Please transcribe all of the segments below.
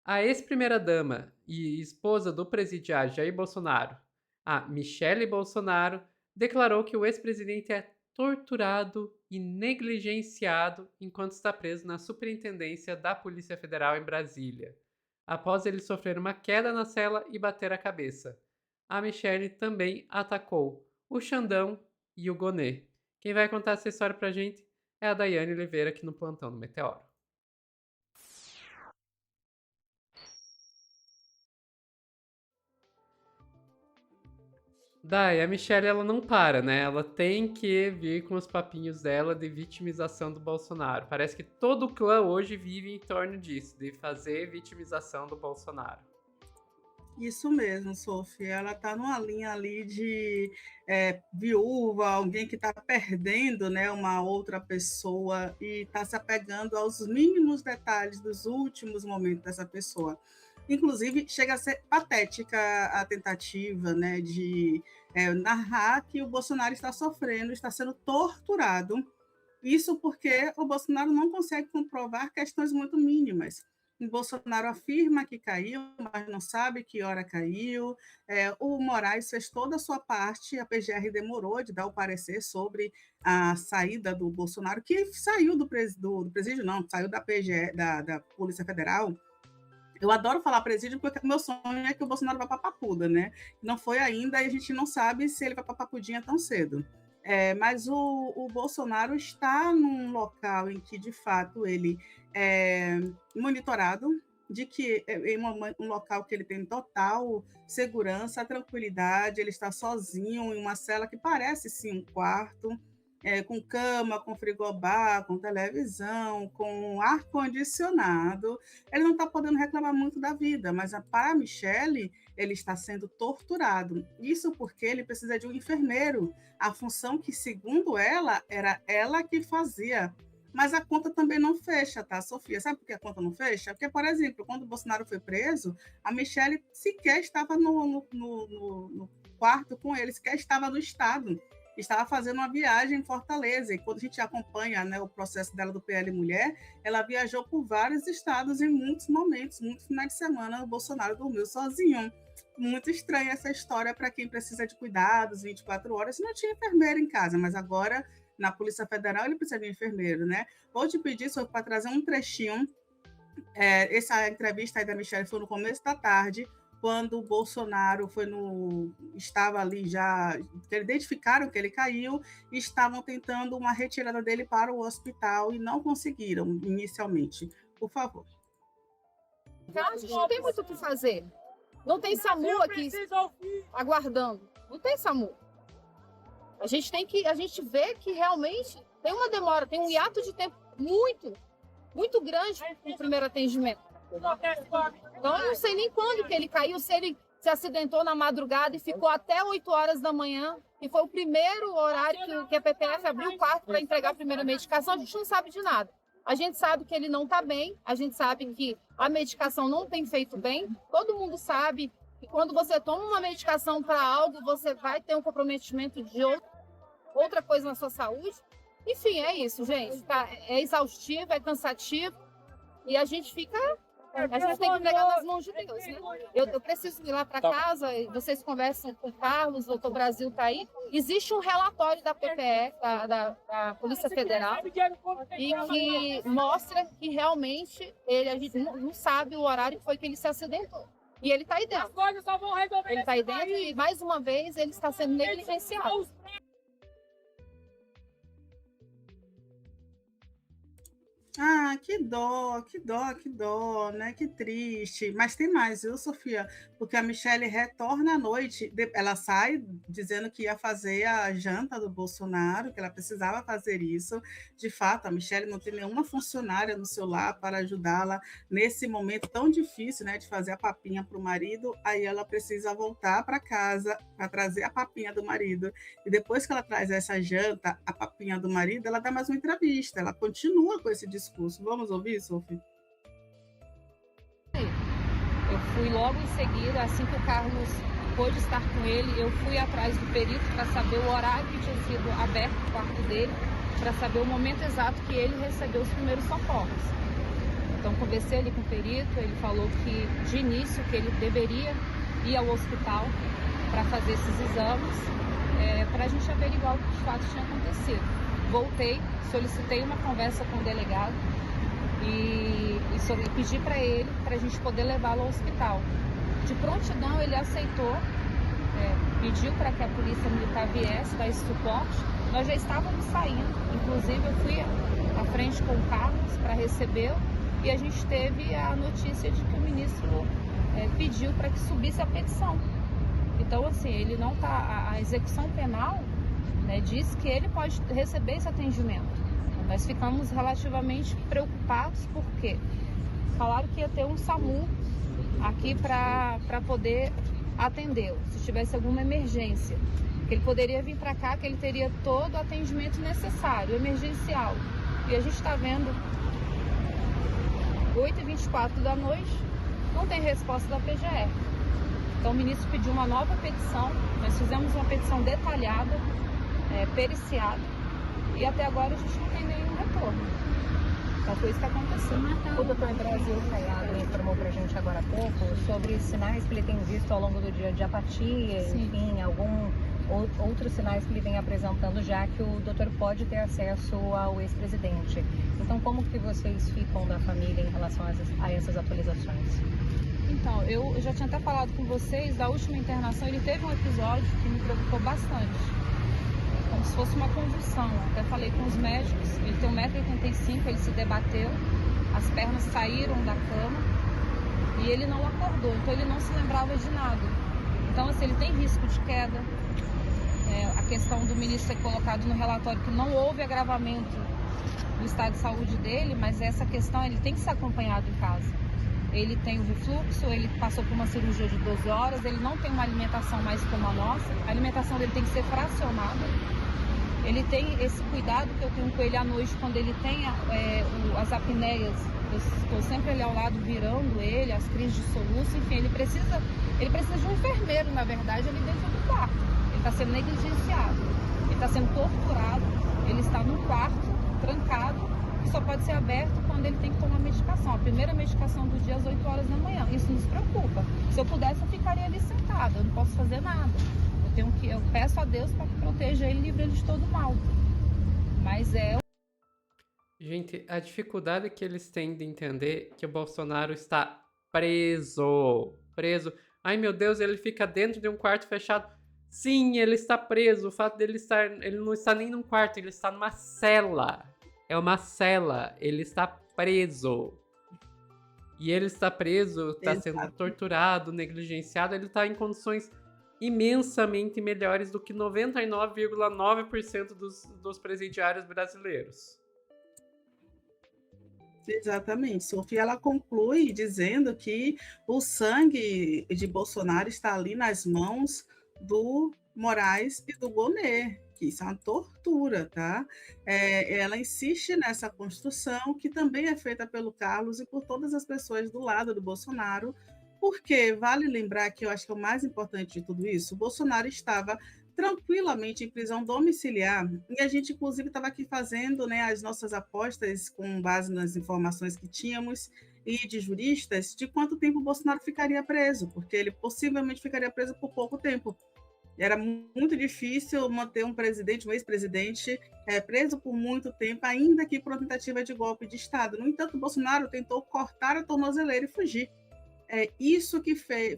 A ex-primeira-dama e esposa do presidiário Jair Bolsonaro, a Michele Bolsonaro, declarou que o ex-presidente é torturado e negligenciado enquanto está preso na Superintendência da Polícia Federal em Brasília, após ele sofrer uma queda na cela e bater a cabeça. A Michele também atacou o Xandão e o Gonê. Quem vai contar essa história pra gente é a Daiane Oliveira aqui no Plantão do Meteoro. Dai, a Michelle ela não para, né? Ela tem que vir com os papinhos dela de vitimização do Bolsonaro. Parece que todo o clã hoje vive em torno disso, de fazer vitimização do Bolsonaro. Isso mesmo, Sofia. Ela está numa linha ali de viúva, alguém que está perdendo, né, uma outra pessoa e está se apegando aos mínimos detalhes dos últimos momentos dessa pessoa. Inclusive, chega a ser patética a tentativa, né, de narrar que o Bolsonaro está sofrendo, está sendo torturado. Isso porque o Bolsonaro não consegue comprovar questões muito mínimas. O Bolsonaro afirma que caiu, mas não sabe que hora caiu. O Moraes fez toda a sua parte, a PGR demorou de dar o parecer sobre a saída do Bolsonaro, que saiu do presídio, não, saiu da PGR, da Polícia Federal. Eu adoro falar presídio porque o meu sonho é que o Bolsonaro vá para Papuda, né? Não foi ainda e a gente não sabe se ele vai para Papudinha tão cedo. Mas o Bolsonaro está num local em que, de fato, ele é monitorado, de que em um local que ele tem total segurança, tranquilidade, ele está sozinho em uma cela que parece, sim, um quarto, com cama, com frigobar, com televisão, com ar-condicionado. Ele não está podendo reclamar muito da vida, mas para a Michele, ele está sendo torturado. Isso porque ele precisa de um enfermeiro, a função que, segundo ela, era ela que fazia. Mas a conta também não fecha, tá, Sofia? Sabe por que a conta não fecha? Porque, por exemplo, quando o Bolsonaro foi preso, a Michele sequer estava no quarto com ele, sequer estava no estado. Estava fazendo uma viagem em Fortaleza, e quando a gente acompanha, né, o processo dela do PL Mulher, ela viajou por vários estados em muitos momentos, muitos finais de semana, o Bolsonaro dormiu sozinho. Muito estranha essa história para quem precisa de cuidados 24 horas. Não tinha enfermeiro em casa, mas agora, na Polícia Federal, ele precisa de um enfermeiro, né? Vou te pedir, só para trazer um trechinho. Essa entrevista aí da Michelle foi no começo da tarde, quando o Bolsonaro estava ali já, identificaram que ele caiu e estavam tentando uma retirada dele para o hospital e não conseguiram inicialmente. Por favor. A gente não tem muito o que fazer. Não tem SAMU aqui aguardando. Não tem SAMU. A gente vê que realmente tem uma demora, tem um hiato de tempo muito grande no primeiro atendimento. Então, eu não sei nem quando que ele caiu, se ele se acidentou na madrugada e ficou até 8 horas da manhã, que foi o primeiro horário que a PPF abriu o quarto para entregar a primeira medicação. A gente não sabe de nada. A gente sabe que ele não está bem, a gente sabe que a medicação não tem feito bem. Todo mundo sabe que quando você toma uma medicação para algo, você vai ter um comprometimento de outra coisa na sua saúde. Enfim, é isso, gente. Tá? É exaustivo, é cansativo e a gente tem que entregar nas mãos de Deus, né? Eu preciso ir lá para casa, vocês conversam com o Carlos, o doutor Brasil está aí. Existe um relatório da PPE, da Polícia Federal, e que mostra que realmente a gente não sabe o horário que foi que ele se acidentou. E ele está aí dentro. Ele está aí dentro e, mais uma vez, ele está sendo negligenciado. Ah, que dó, que dó, que dó, né? Que triste. Mas tem mais, viu, Sofia? Porque a Michelle retorna à noite, ela sai dizendo que ia fazer a janta do Bolsonaro, que ela precisava fazer isso. De fato, a Michelle não tem nenhuma funcionária no seu lar para ajudá-la nesse momento tão difícil, né, de fazer a papinha para o marido. Aí ela precisa voltar para casa para trazer a papinha do marido. E depois que ela traz essa janta, a papinha do marido, ela dá mais uma entrevista, ela continua com esse discurso. Vamos ouvir, Sophie? Eu fui logo em seguida, assim que o Carlos pôde estar com ele, eu fui atrás do perito para saber o horário que tinha sido aberto o quarto dele, para saber o momento exato que ele recebeu os primeiros socorros. Então conversei ali com o perito, ele falou que de início que ele deveria ir ao hospital para fazer esses exames, para a gente averiguar o que de fato tinha acontecido. Voltei, solicitei uma conversa com o delegado e pedi para ele, para a gente poder levá-lo ao hospital. De prontidão ele aceitou, pediu para que a polícia militar viesse dar esse suporte. Nós já estávamos saindo, inclusive eu fui à frente com o Carlos para recebê-lo e a gente teve a notícia de que o ministro pediu para que subisse a petição. Então, assim, ele não está. A execução penal, né, diz que ele pode receber esse atendimento. Nós ficamos relativamente preocupados porque falaram que ia ter um SAMU aqui para poder atendê-lo, se tivesse alguma emergência. Que ele poderia vir para cá, que ele teria todo o atendimento necessário, emergencial. E a gente está vendo 8h24 da noite, não tem resposta da PGR. Então o ministro pediu uma nova petição, nós fizemos uma petição detalhada, periciada, e até agora a gente não tem nenhum retorno. Então foi isso que aconteceu. O doutor Brasil Caiado informou para a gente agora há pouco sobre sinais que ele tem visto ao longo do dia de apatia, Sim. enfim, outros sinais que ele vem apresentando, já que o doutor pode ter acesso ao ex-presidente. Então, como que vocês ficam da família em relação a essas atualizações? Então, eu já tinha até falado com vocês, da última internação ele teve um episódio que me preocupou bastante. Como se fosse uma convulsão. Até falei com os médicos, ele tem 1,85 m, ele se debateu, as pernas saíram da cama e ele não acordou, então ele não se lembrava de nada. Então, assim, ele tem risco de queda. A questão do ministro ter colocado no relatório que não houve agravamento do estado de saúde dele, mas essa questão ele tem que ser acompanhado em casa. Ele tem o refluxo, ele passou por uma cirurgia de 12 horas, ele não tem uma alimentação mais como a nossa, a alimentação dele tem que ser fracionada. Ele tem esse cuidado que eu tenho com ele à noite, quando ele tem as apneias, eu estou sempre ali ao lado virando ele, as crises de soluço, enfim, ele precisa de um enfermeiro, na verdade, ali dentro do quarto. Ele está sendo negligenciado, ele está sendo torturado, ele está num quarto, trancado, que só pode ser aberto quando ele tem que tomar medicação. A primeira medicação do dia às 8 horas da manhã. Isso nos preocupa. Se eu pudesse, eu ficaria ali sentada, eu não posso fazer nada. Eu peço a Deus para que proteja ele e livre ele de todo mal. Mas Gente, a dificuldade que eles têm de entender que o Bolsonaro está preso. Preso. Ai, meu Deus, ele fica dentro de um quarto fechado. Sim, ele está preso. O fato dele estar... Ele não está nem num quarto, ele está numa cela. É uma cela. Ele está preso. E ele está preso, está sendo torturado, negligenciado. Ele está em condições imensamente melhores do que 99,9% dos presidiários brasileiros. Exatamente. Sofia, ela conclui dizendo que o sangue de Bolsonaro está ali nas mãos do Moraes e do Bonet, que isso é uma tortura, tá? Ela insiste nessa construção que também é feita pelo Carlos e por todas as pessoas do lado do Bolsonaro, porque vale lembrar que eu acho que é o mais importante de tudo isso, o Bolsonaro estava tranquilamente em prisão domiciliar, e a gente, inclusive, estava aqui fazendo, né, as nossas apostas com base nas informações que tínhamos e de juristas, de quanto tempo o Bolsonaro ficaria preso, porque ele possivelmente ficaria preso por pouco tempo. Era muito difícil manter um presidente, um ex-presidente, preso por muito tempo, ainda que por uma tentativa de golpe de Estado. No entanto, o Bolsonaro tentou cortar a tornozeleira e fugir.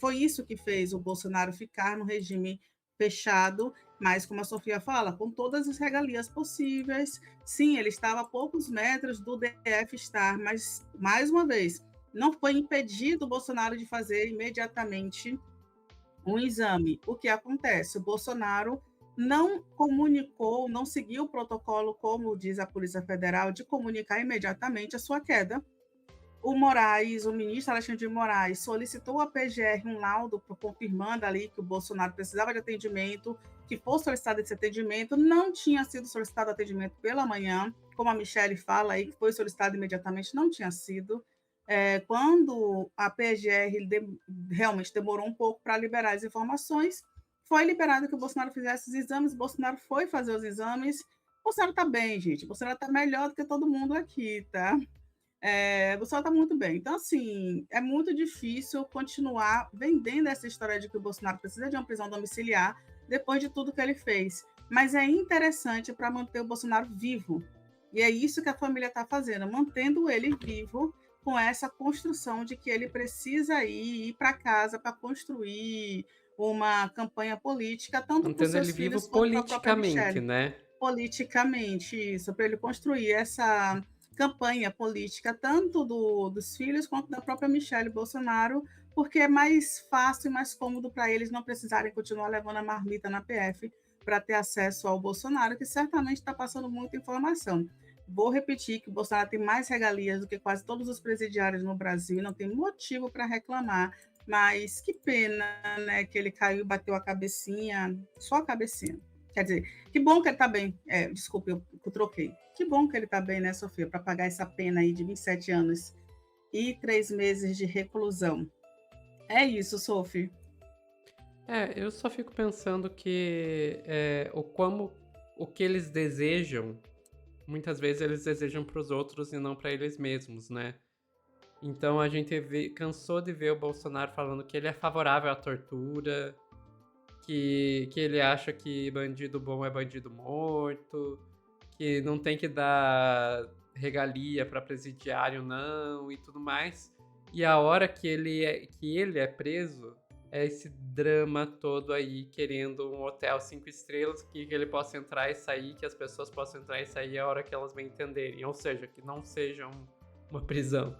Foi isso que fez o Bolsonaro ficar no regime fechado, mas, como a Sofia fala, com todas as regalias possíveis. Sim, ele estava a poucos metros do DF estar, mas, mais uma vez, não foi impedido o Bolsonaro de fazer imediatamente um exame. O que acontece? O Bolsonaro não comunicou, não seguiu o protocolo, como diz a Polícia Federal, de comunicar imediatamente a sua queda. O Moraes, o ministro Alexandre de Moraes, solicitou à PGR um laudo confirmando ali que o Bolsonaro precisava de atendimento, que fosse solicitado esse atendimento, não tinha sido solicitado atendimento pela manhã, como a Michelle fala aí, que foi solicitado imediatamente, não tinha sido. Quando a PGR realmente demorou um pouco para liberar as informações, foi liberado que o Bolsonaro fizesse os exames, o Bolsonaro foi fazer os exames. O Bolsonaro está bem, gente, o Bolsonaro está melhor do que todo mundo aqui, tá? Bolsonaro está muito bem. Então, assim, é muito difícil continuar vendendo essa história de que o Bolsonaro precisa de uma prisão domiciliar depois de tudo que ele fez. Mas é interessante para manter o Bolsonaro vivo. E é isso que a família está fazendo, mantendo ele vivo com essa construção de que ele precisa ir para casa para construir uma campanha política, tanto para os Mantendo ele seus vivo filhos quanto para a própria politicamente, Michelle. né? Politicamente, isso, para ele construir essa campanha política, tanto dos filhos quanto da própria Michelle Bolsonaro, porque é mais fácil e mais cômodo para eles não precisarem continuar levando a marmita na PF para ter acesso ao Bolsonaro, que certamente está passando muita informação. Vou repetir que o Bolsonaro tem mais regalias do que quase todos os presidiários no Brasil, não tem motivo para reclamar, mas que pena, né, que ele caiu e bateu a cabecinha, só a cabecinha. Quer dizer, que bom que ele está bem. Desculpe, eu troquei. Que bom que ele está bem, né, Sofia, para pagar essa pena aí de 27 anos e 3 meses de reclusão. É isso, Sofia. Eu só fico pensando que o que eles desejam, muitas vezes eles desejam para os outros e não para eles mesmos, né? Então a gente cansou de ver o Bolsonaro falando que ele é favorável à tortura, que ele acha que bandido bom é bandido morto, que não tem que dar regalia para presidiário não e tudo mais. E a hora que ele é preso, é esse drama todo aí, querendo um hotel 5 estrelas, que ele possa entrar e sair, que as pessoas possam entrar e sair a hora que elas bem entenderem. Ou seja, que não seja uma prisão.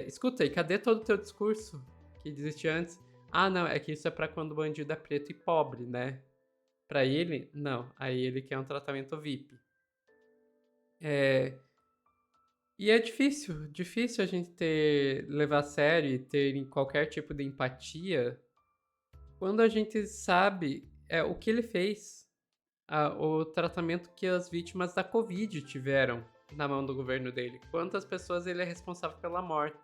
Escuta aí, cadê todo o teu discurso que existia antes? Ah, não, é que isso é pra quando o bandido é preto e pobre, né? Pra ele, não. Aí ele quer um tratamento VIP. E é difícil a gente levar a sério e ter qualquer tipo de empatia quando a gente sabe o que ele fez, o tratamento que as vítimas da Covid tiveram na mão do governo dele. Quantas pessoas ele é responsável pela morte.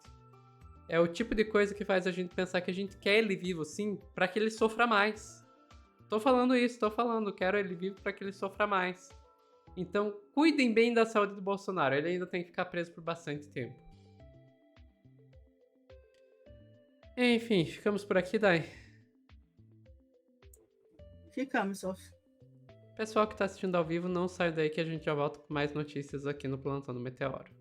É o tipo de coisa que faz a gente pensar que a gente quer ele vivo, sim, para que ele sofra mais. Quero ele vivo para que ele sofra mais. Então, cuidem bem da saúde do Bolsonaro, ele ainda tem que ficar preso por bastante tempo. Enfim, ficamos por aqui, Dai. Ficamos, Sofia. Pessoal que está assistindo ao vivo, não sai daí que a gente já volta com mais notícias aqui no Plantão do Meteoro.